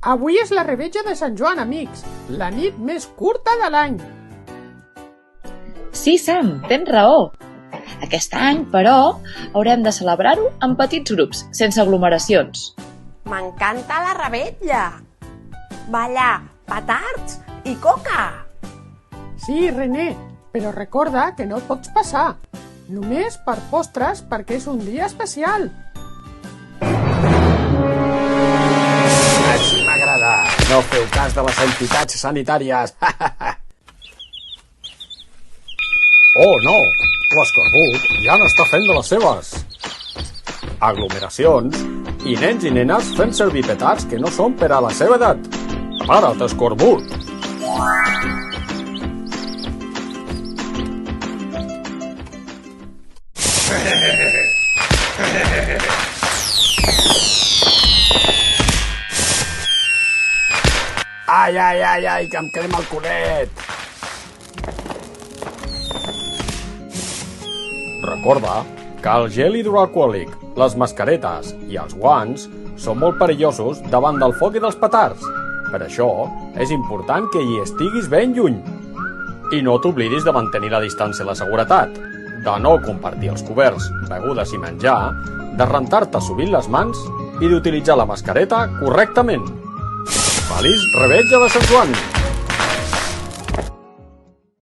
Avui és la revetlla de Sant Joan, amics, la nit més curta de l'any. Sí, Sam, tens raó. Aquest any, però, haurem de celebrar-ho en petits grups, sense aglomeracions. M'encanta la revetlla! Ballar, petards i coca! Sí, René, però recorda que no pots passar. Només per postres perquè és un dia especial. Així m'agrada. No feu cas de les entitats sanitàries. Oh, no! L'escorbut ja n'està fent de les seves. Aglomeracions i nens i nenes fent servir petards que no són per a la seva edat. Para't, escorbut! Ai, ai, ai, ai, que em crema el culet! Recorda que el gel hidroalcohòlic, les mascaretes i els guants són molt perillosos davant del foc i dels petards. Per això, és important que hi estiguis ben lluny. I no t'oblidis de mantenir la distància i la seguretat, de no compartir els coberts, begudes i menjar, de rentar-te sovint les mans i d'utilitzar la mascareta correctament. Feliç revetlla de Sant Joan!